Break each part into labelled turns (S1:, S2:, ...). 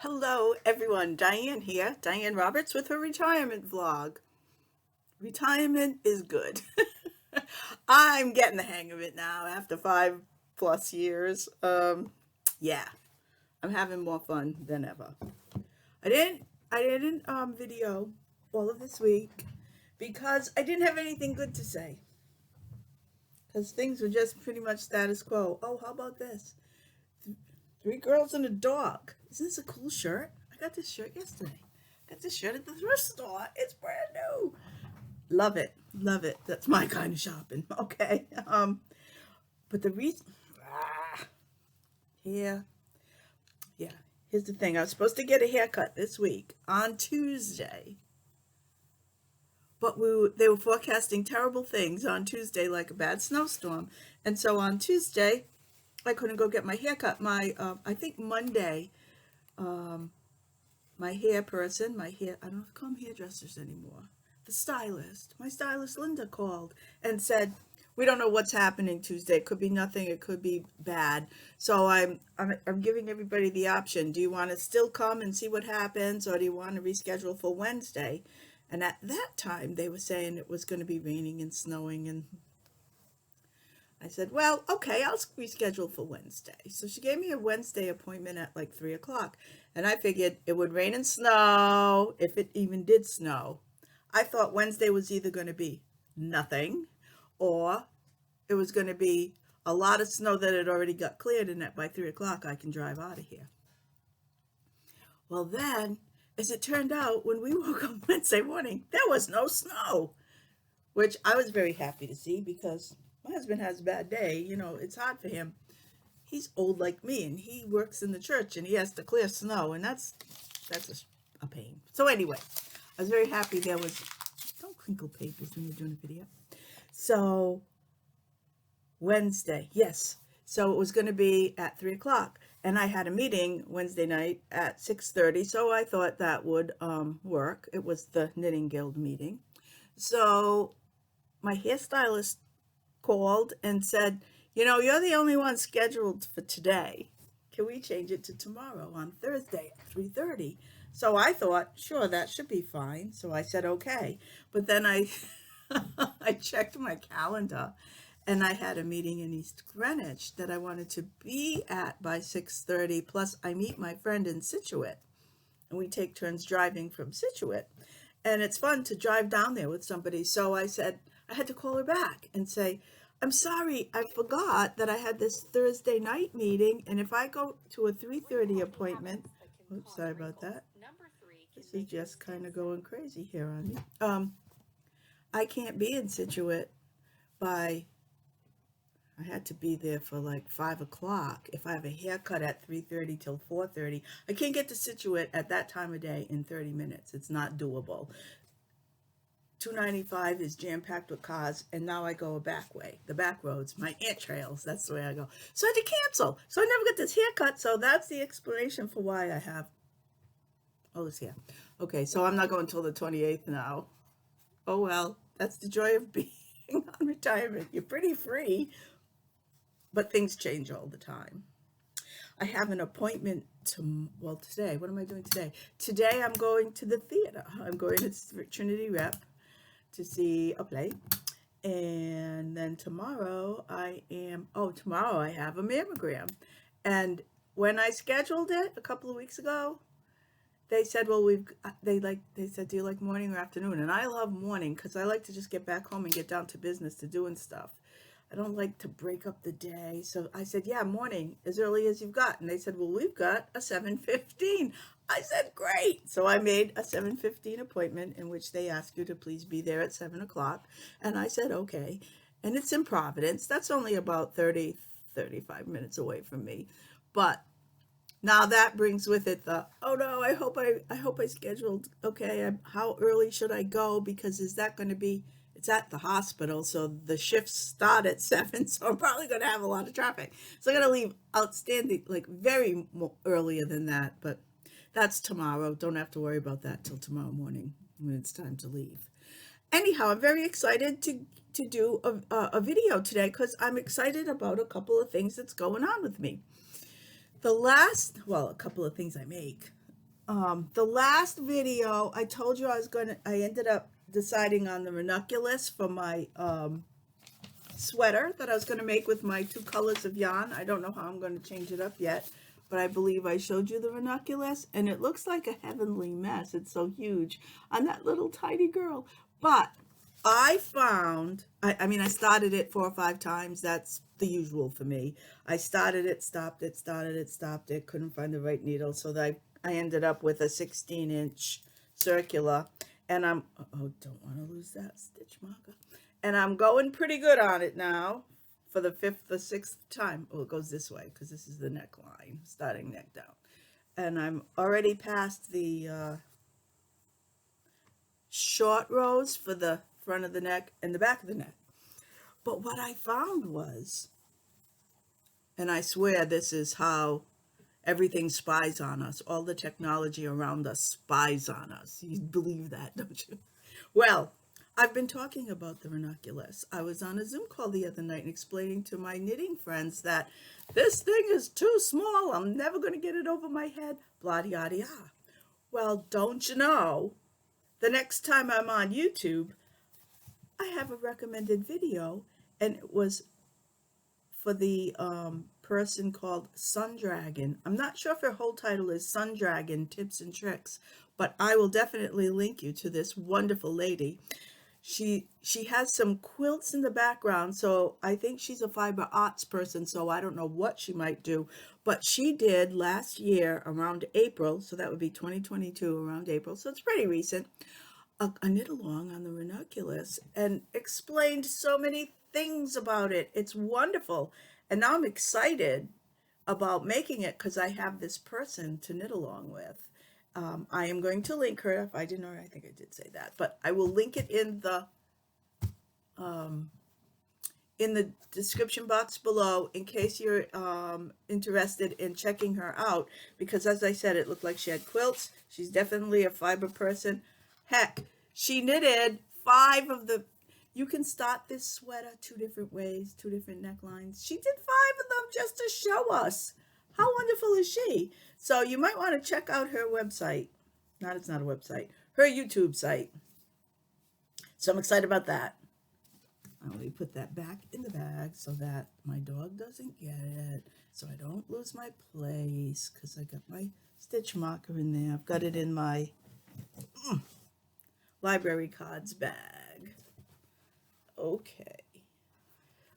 S1: Hello everyone, Diane here, Diane Roberts with her retirement vlog. Retirement is good. I'm getting the hang of it now after 5+ years. Yeah, I'm having more fun than ever. I didn't video all of this week because I didn't have anything good to say. Because things were just pretty much status quo. Oh, how about this? Three girls and a dog. Isn't this a cool shirt? I got this shirt yesterday. Got this shirt at the thrift store. It's brand new. Love it. Love it. That's my kind of shopping. Okay. But the reason here, yeah. Here's the thing. I was supposed to get a haircut this week on Tuesday. But they were forecasting terrible things on Tuesday, like a bad snowstorm. And so on Tuesday, I couldn't go get my haircut. I think Monday, my hair person, I don't call them hairdressers anymore. My stylist Linda called and said, we don't know what's happening Tuesday. It could be nothing. It could be bad. So I'm giving everybody the option. Do you want to still come and see what happens, or do you want to reschedule for Wednesday? And at that time, they were saying it was going to be raining and snowing, and I said, well, okay, I'll reschedule for Wednesday. So she gave me a Wednesday appointment at like 3 o'clock. And I figured it would rain and snow, if it even did snow. I thought Wednesday was either going to be nothing, or it was going to be a lot of snow that had already got cleared, and that by 3 o'clock I can drive out of here. Well, then, as it turned out, when we woke up Wednesday morning, there was no snow, which I was very happy to see, because my husband has a bad day. You know, it's hard for him. He's old like me, and he works in the church, and he has to clear snow, and that's a pain. So anyway, I was very happy there was, don't crinkle papers when you're doing a video. So Wednesday, yes. So it was going to be at 3 o'clock, and I had a meeting Wednesday night at 6:30. So I thought that would work. It was the Knitting Guild meeting. So my hairstylist called and said, you know, you're the only one scheduled for today. Can we change it to tomorrow on Thursday at 3:30? So I thought, sure, that should be fine. So I said, okay. But then I checked my calendar, and I had a meeting in East Greenwich that I wanted to be at by 6:30. Plus, I meet my friend in Scituate, and we take turns driving from Scituate. And it's fun to drive down there with somebody. So I said, I had to call her back and say, I'm sorry, I forgot that I had this Thursday night meeting, and if I go to a 3:30 appointment, oops, sorry about that. This is just kind of going crazy here on me. I can't be in Scituate by, I had to be there for like 5 o'clock. If I have a haircut at 3:30 till 4:30, I can't get to Scituate at that time of day in 30 minutes. It's not doable. 295 is jam-packed with cars, and now I go a back way, the back roads, my ant trails. That's the way I go. So I had to cancel. So I never got this haircut. So that's the explanation for why I have all this hair. Okay, so I'm not going until the 28th now. Oh well, that's the joy of being on retirement. You're pretty free, but things change all the time. I have an appointment today. What am I doing today? Today I'm going to the theater. I'm going to Trinity Rep to see a play. And then tomorrow tomorrow I have a mammogram. And when I scheduled it a couple of weeks ago, they said, well, they said, do you like morning or afternoon? And I love morning, because I like to just get back home and get down to business, to doing stuff. I don't like to break up the day. So I said, yeah, morning, as early as you've got. And they said, well, we've got a 7:15. I said, great. So I made a 7:15 appointment, in which they asked you to please be there at 7 o'clock. And I said, okay. And it's in Providence. That's only about 35 minutes away from me. But now that brings with it the, oh no, I hope I scheduled, okay, how early should I go? Because is that going to be, it's at the hospital, so the shifts start at 7, so I'm probably going to have a lot of traffic. So I'm going to leave outstanding, like very earlier than that, but that's tomorrow. Don't have to worry about that till tomorrow morning when it's time to leave. Anyhow, I'm very excited to do a video today, because I'm excited about a couple of things that's going on with me. A couple of things I make. The last video, I told you I ended up deciding on the ranunculus for my sweater that I was going to make with my 2 colors of yarn. I don't know how I'm going to change it up yet, but I believe I showed you the ranunculus, and it looks like a heavenly mess. It's so huge on that little tiny girl. But I found, I mean, I started it 4 or 5 times. That's the usual for me. I started it, stopped it, started it, stopped it, couldn't find the right needle, so that I ended up with a 16-inch circular, and oh, don't want to lose that stitch marker. And I'm going pretty good on it now for the 5th or 6th time. Oh, it goes this way because this is the neckline, starting neck down. And I'm already past the short rows for the front of the neck and the back of the neck. But what I found was, and I swear this is how everything spies on us, all the technology around us spies on us. You believe that, don't you? Well, I've been talking about the ranunculus. I was on a Zoom call the other night and explaining to my knitting friends that this thing is too small. I'm never going to get it over my head, blah, yada, yada. Well, don't you know, the next time I'm on YouTube, I have a recommended video, and it was for the person called Sun Dragon. I'm not sure if her whole title is Sun Dragon Tips and Tricks, but I will definitely link you to this wonderful lady. She has some quilts in the background, so I think she's a fiber arts person, so I don't know what she might do. But she did last year around April, so that would be 2022 around April, so it's pretty recent, a knit along on the ranunculus and explained so many things about it. It's wonderful. And now I'm excited about making it because I have this person to knit along with. I am going to link her. If I didn't already, I think I did say that, but I will link it in the description box below in case you're interested in checking her out, because as I said, it looked like she had quilts. She's definitely a fiber person. Heck, she knitted 5 of the, you can start this sweater 2 different ways, 2 different necklines. She did 5 of them just to show us. How wonderful is she? So you might want to check out her website. It's not a website, her YouTube site. So I'm excited about that. Let me put that back in the bag so that my dog doesn't get it, so I don't lose my place, because I got my stitch marker in there. I've got it in my library cards bag. Okay.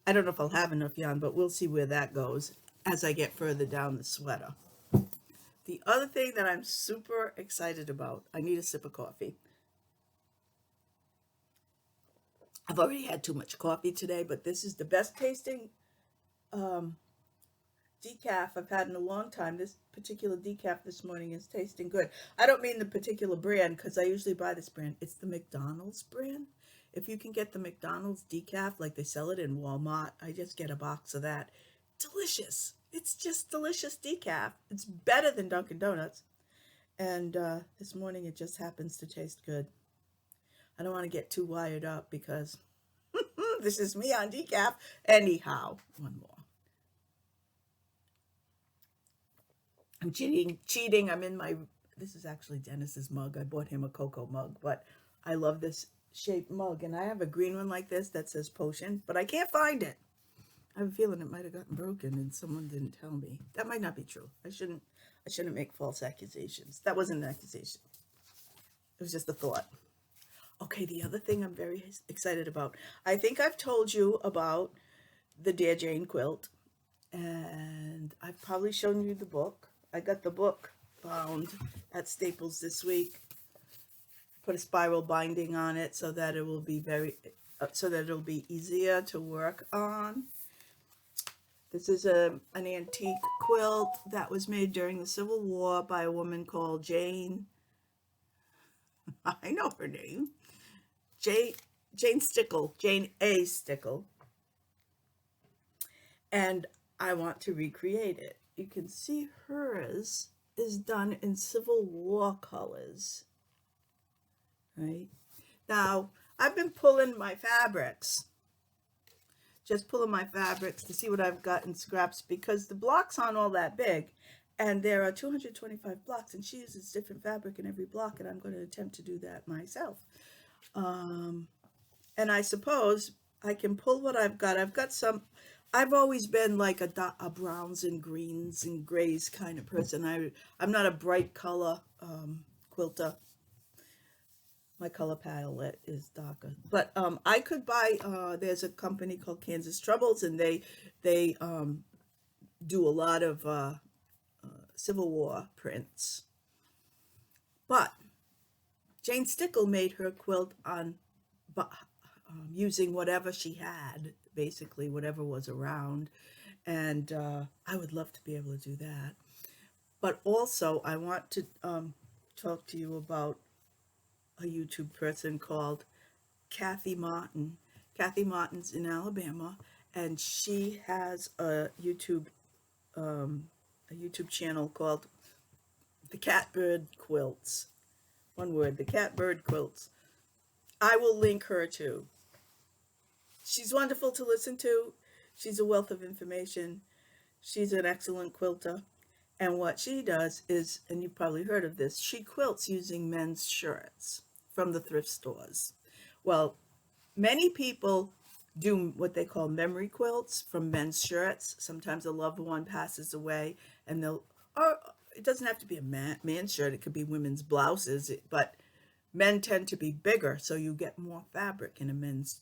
S1: I don't know if I'll have enough yarn, but we'll see where that goes as I get further down the sweater. The other thing that I'm super excited about, I need a sip of coffee. I've already had too much coffee today, but this is the best tasting decaf I've had in a long time. This particular decaf this morning is tasting good. I don't mean the particular brand, because I usually buy this brand. It's the McDonald's brand. If you can get the McDonald's decaf, like they sell it in Walmart, I just get a box of that. Delicious. It's just delicious decaf. It's better than Dunkin' Donuts. And this morning it just happens to taste good. I don't want to get too wired up because this is me on decaf. Anyhow, one more. I'm cheating. I'm in my, this is actually Dennis's mug. I bought him a cocoa mug, but I love this shaped mug. And I have a green one like this that says potion, but I can't find it. I have a feeling it might have gotten broken and someone didn't tell me. That might not be true. I shouldn't make false accusations. That wasn't an accusation. It was just a thought. Okay, the other thing I'm very excited about. I think I've told you about the Dear Jane quilt, and I've probably shown you the book. I got the book bound at Staples this week. Put a spiral binding on it so that it will be it'll be easier to work on. This is an antique quilt that was made during the Civil War by a woman called Jane. I know her name. Jane Stickle, Jane A. Stickle. And I want to recreate it. You can see hers is done in Civil War colors. Right? Now, I've been pulling my fabrics. Just pulling my fabrics to see what I've got in scraps, because the blocks aren't all that big. And there are 225 blocks, and she uses different fabric in every block, and I'm going to attempt to do that myself. Um, and I suppose I can pull what I've got. I've got some. I've always been like a browns and greens and grays kind of person. I'm not a bright color quilter. My color palette is darker, but I could buy. There's a company called Kansas Troubles, and they do a lot of Civil War prints. But Jane Stickle made her quilt on using whatever she had, basically whatever was around, and I would love to be able to do that. But also, I want to talk to you about a YouTube person called Kathy Martin. Kathy Martin's in Alabama, and she has a YouTube channel called the Catbirdquilts. One word, the Catbirdquilts. I will link her too. She's wonderful to listen to. She's a wealth of information. She's an excellent quilter. And what she does is, and you've probably heard of this, she quilts using men's shirts from the thrift stores. Well, many people do what they call memory quilts from men's shirts. Sometimes a loved one passes away and or it doesn't have to be a man's shirt, it could be women's blouses, but men tend to be bigger, so you get more fabric in a man's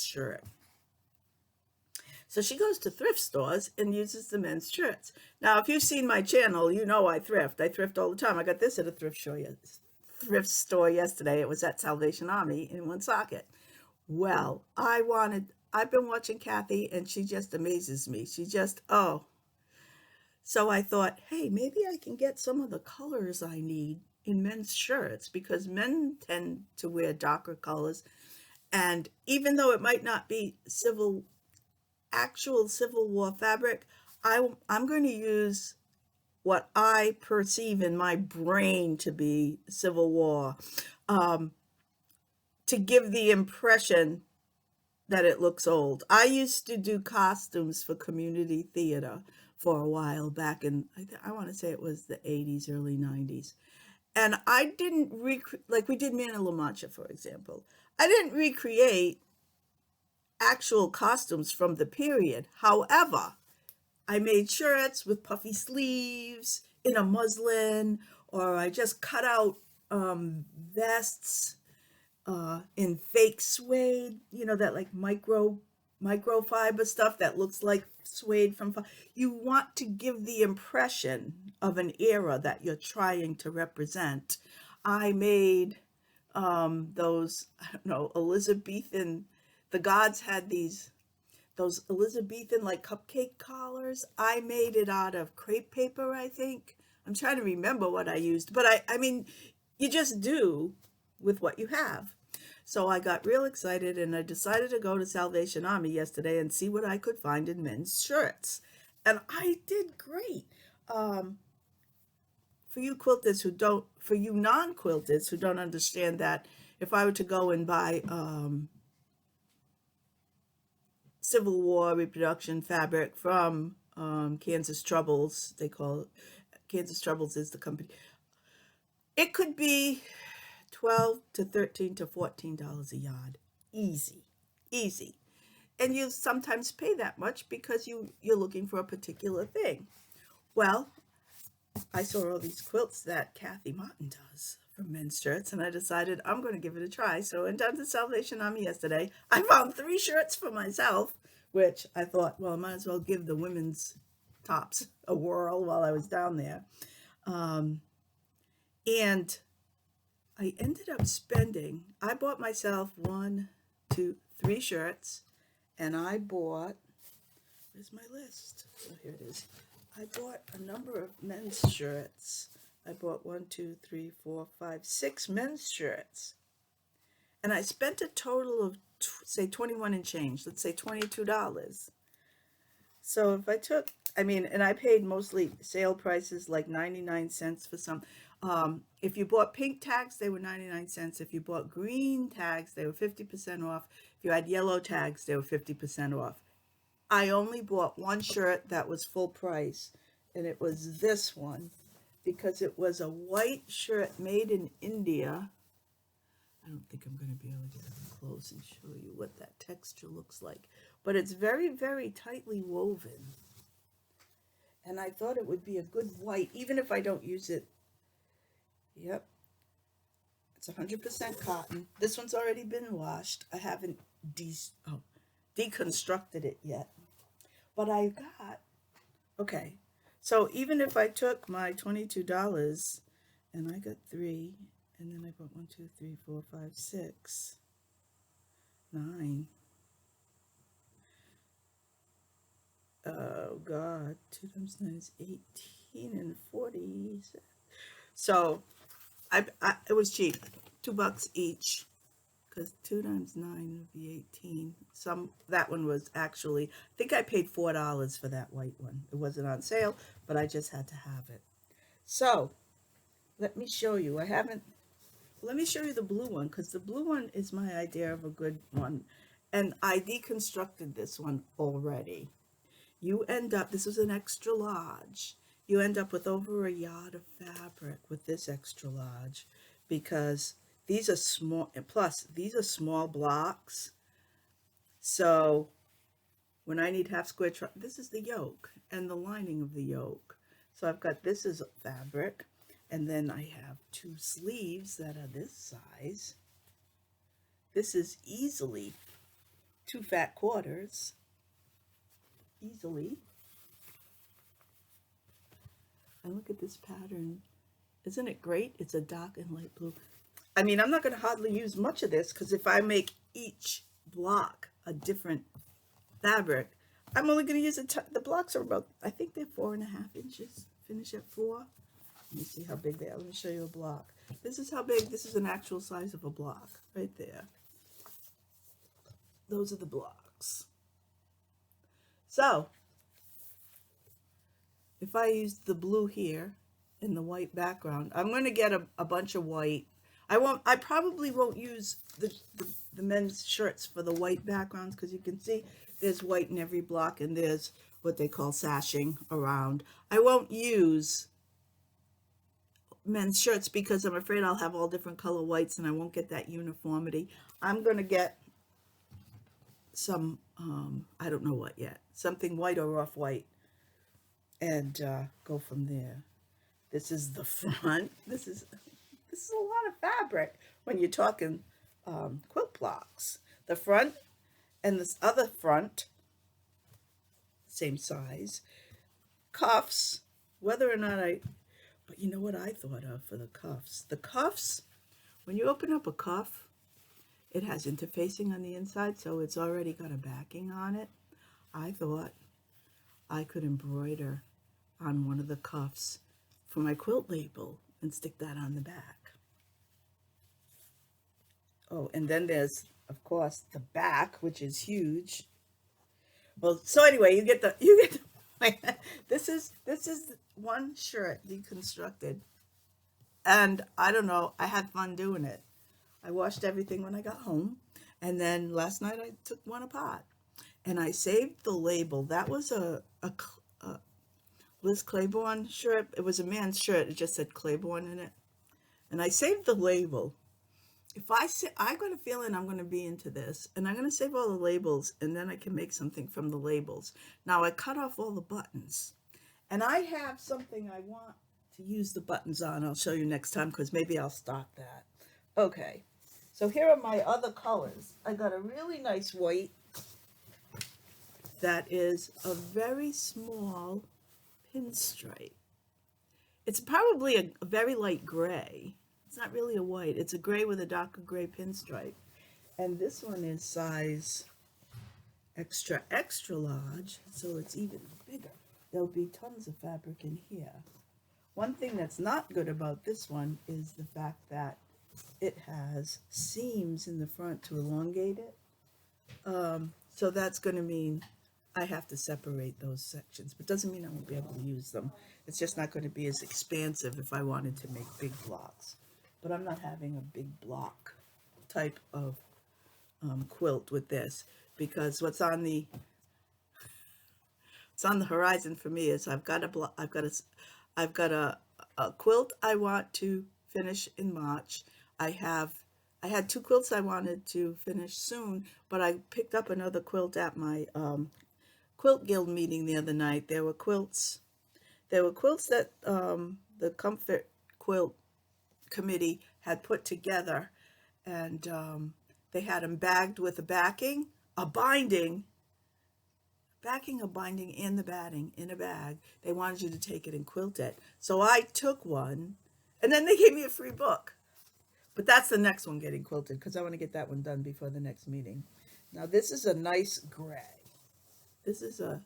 S1: shirt. So she goes to thrift stores and uses the men's shirts. Now, if you've seen my channel, you know I thrift. I thrift all the time. I got this at a thrift store yesterday. It was at Salvation Army in Woonsocket. Well, I've been watching Kathy, and she just amazes me. She just, oh. So I thought, hey, maybe I can get some of the colors I need in men's shirts, because men tend to wear darker colors. And even though it might not be actual Civil War fabric, I'm going to use what I perceive in my brain to be Civil War, to give the impression that it looks old. I used to do costumes for community theater for a while back in, I want to say it was the 80s, early 90s. And I didn't like we did Man in La Mancha, for example. I didn't recreate actual costumes from the period. However, I made shirts with puffy sleeves in a muslin, or I just cut out vests in fake suede, that like microfiber stuff that looks like suede from. You want to give the impression of an era that you're trying to represent. I made those, I don't know, Elizabethan. The gods had those Elizabethan like cupcake collars. I made it out of crepe paper, I think. I'm trying to remember what I used, but I mean, you just do with what you have. So I got real excited, and I decided to go to Salvation Army yesterday and see what I could find in men's shirts. And I did great. For you non-quilters who don't understand that, if I were to go and buy Civil War reproduction fabric from Kansas Troubles, they call it, Kansas Troubles is the company, it could be $12 to $13 to $14 a yard. Easy. And you sometimes pay that much because you're looking for a particular thing. Well, I saw all these quilts that Kathy Martin does for men's shirts, and I decided I'm going to give it a try. So I went down to Salvation Army yesterday. I found 3 shirts for myself, which I thought, well, I might as well give the women's tops a whirl while I was down there. And I ended up I bought myself 1, 2, 3 shirts, and I bought, where's my list? Oh, here it is. I bought a number of men's shirts. I bought 1, 2, 3, 4, 5, 6 men's shirts. And I spent a total of, say, 21 and change. Let's say $22. So if I took, and I paid mostly sale prices, like 99 cents for some. If you bought pink tags, they were 99 cents. If you bought green tags, they were 50% off. If you had yellow tags, they were 50% off. I only bought 1 shirt that was full price. and it was this one, because it was a white shirt made in India. I don't think I'm going to be able to get up close and show you what that texture looks like, but it's very, very tightly woven. And I thought it would be a good white, even if I don't use it. Yep. It's 100% cotton. This one's already been washed. I haven't deconstructed it yet. But I got, okay, so even if I took my $22 and I got 3, and then I bought 1, 2, 3, 4, 5, 6, 9. Oh God, 2 times 9 is 18 and 40. So it was cheap, $2 each, because 2 times 9 would be 18. That one was actually, I think I paid $4 for that white one. It wasn't on sale, but I just had to have it. So let me show you. Let me show you the blue one, because the blue one is my idea of a good one. And I deconstructed this one already. You end up, this is an extra large. You end up with over a yard of fabric with this extra large, because these are small, and plus these are small blocks. So when I need half square, this is the yoke and the lining of the yoke. So I've got, this is fabric, and then I have 2 sleeves that are this size. This is easily 2 fat quarters. Easily. And look at this pattern. Isn't it great? It's a dark and light blue. I mean, I'm not going to hardly use much of this, because if I make each block a different fabric, I'm only going to use the blocks are about, I think they're 4.5 inches. Finish at 4. Let me see how big they are. Let me show you a block. This is how big, this is an actual size of a block right there. Those are the blocks. So if I use the blue here in the white background, I'm going to get a bunch of white. I probably won't use the men's shirts for the white backgrounds, because you can see there's white in every block, and there's what they call sashing around. I won't use men's shirts because I'm afraid I'll have all different color whites and I won't get that uniformity. I'm going to get some, I don't know what yet, something white or off white, and go from there. This is the front. This is a lot of fabric when you're talking quilt blocks. The front and this other front, same size. Cuffs, whether or not but you know what I thought of for the cuffs? The cuffs, when you open up a cuff, it has interfacing on the inside, so it's already got a backing on it. I thought I could embroider on one of the cuffs for my quilt label and stick that on the back. Oh, and then there's, of course, the back, which is huge. Well, so anyway, you get the this is one shirt deconstructed, and I don't know, I had fun doing it. I washed everything when I got home, and then last night I took one apart, and I saved the label. That was a Liz Claiborne shirt. It was a man's shirt. It just said Claiborne in it, and I saved the label. If I got a feeling I'm going to be into this, and I'm going to save all the labels, and then I can make something from the labels. Now I cut off all the buttons, and I have something I want to use the buttons on. I'll show you next time, because maybe I'll start that. Okay, so here are my other colors. I got a really nice white that is a very small pinstripe. It's probably a very light gray. It's not really a white. It's a gray with a darker gray pinstripe. And this one is size extra, extra large, so it's even bigger. There'll be tons of fabric in here. One thing that's not good about this one is the fact that it has seams in the front to elongate it. So that's going to mean I have to separate those sections, but doesn't mean I won't be able to use them. It's just not going to be as expansive if I wanted to make big blocks. But I'm not having a big block type of quilt with this, because what's on the it's on the horizon for me. Is I've got a quilt I want to finish in March. I have I had two quilts I wanted to finish soon, but I picked up another quilt at my quilt guild meeting the other night. There were quilts that the Comfort Quilt Committee had put together, and they had them bagged with a backing, a binding, a binding, and the batting in a bag. They wanted you to take it and quilt it. So I took one, and then they gave me a free book. But that's the next one getting quilted because I want to get that one done before the next meeting. Now this is a nice gray. This is a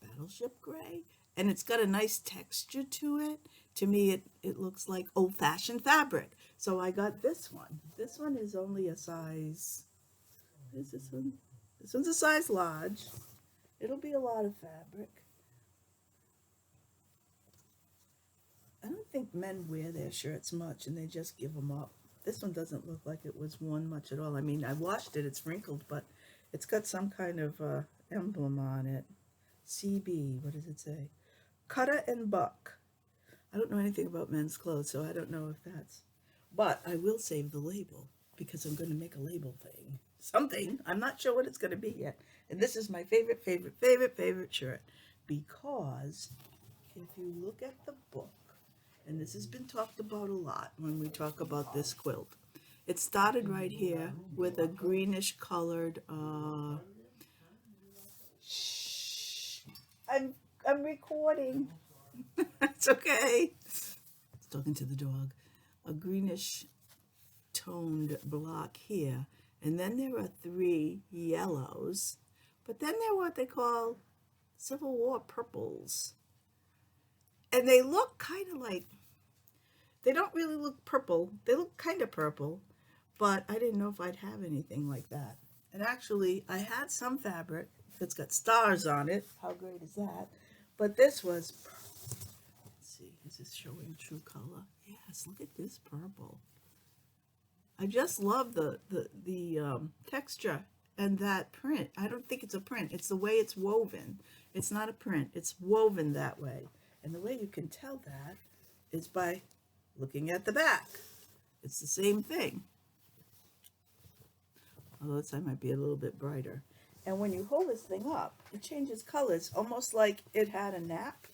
S1: battleship gray, and it's got a nice texture to it. To me, it looks like old-fashioned fabric. So I got this one. This one is only a size, what is this one? This one's a size large. It'll be a lot of fabric. I don't think men wear their shirts much and they just give them up. This one doesn't look like it was worn much at all. I mean, I washed it, it's wrinkled, but it's got some kind of emblem on it. CB, what does it say? Cutter and Buck. I don't know anything about men's clothes, so I don't know if that's... But I will save the label because I'm going to make a label thing. Something. I'm not sure what it's going to be yet. And this is my favorite shirt. Because if you look at the book, and this has been talked about a lot when we talk about this quilt, it started right here with a greenish colored... I'm recording. It's okay. It's talking to the dog. A greenish toned block here. And then there are 3 yellows. But then there are what they call Civil War purples. And they look kind of like, they don't really look purple. They look kind of purple. But I didn't know if I'd have anything like that. And actually, I had some fabric that's got stars on it. How great is that? But this was purple. Let's see, is this showing true color? Yes, look at this purple. I just love the texture and that print. I don't think it's a print. It's the way it's woven. It's not a print. It's woven that way. And the way you can tell that is by looking at the back. It's the same thing. Although this side might be a little bit brighter. And when you hold this thing up, it changes colors, almost like it had a nap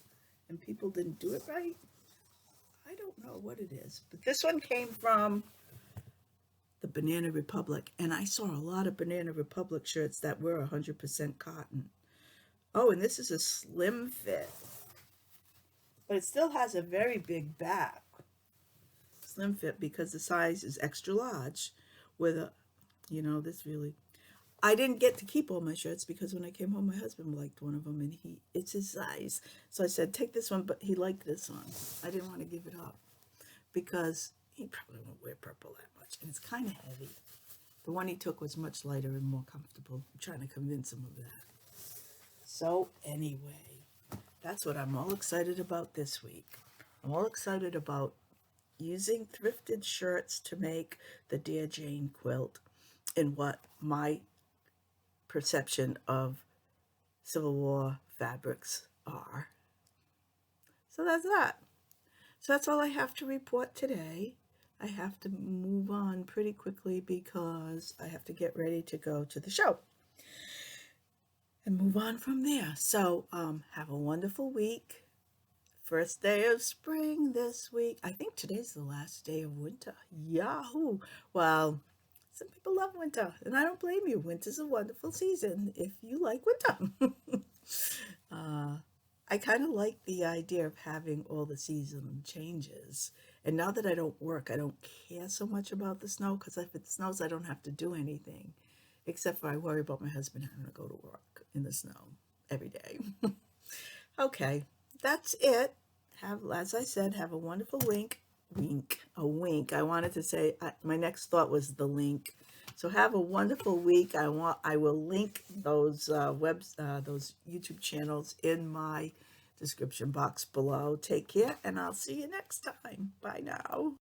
S1: and people didn't do it right. I don't know what it is. But this one came from the Banana Republic. And I saw a lot of Banana Republic shirts that were 100% cotton. Oh, and this is a slim fit. But it still has a very big back. Slim fit because the size is extra large with a, you know, this really... I didn't get to keep all my shirts because when I came home, my husband liked one of them and it's his size. So I said, take this one, but he liked this one. I didn't want to give it up because he probably won't wear purple that much. And it's kind of heavy. The one he took was much lighter and more comfortable. I'm trying to convince him of that. So anyway, that's what I'm all excited about this week. I'm all excited about using thrifted shirts to make the Dear Jane quilt in what my perception of Civil War fabrics are. So that's that. So that's all I have to report today. I have to move on pretty quickly because I have to get ready to go to the show and move on from there. So have a wonderful week. First day of spring this week. I think today's the last day of winter. Yahoo! Well, some people love winter, and I don't blame you. Winter's a wonderful season if you like winter. I kind of like the idea of having all the season changes. And now that I don't work, I don't care so much about the snow because if it snows, I don't have to do anything. Except for I worry about my husband having to go to work in the snow every day. Okay, that's it. As I said, have a wonderful a wink. I wanted to say, my next thought was the link. So have a wonderful week. I will link those those YouTube channels in my description box below. Take care, and I'll see you next time. Bye now.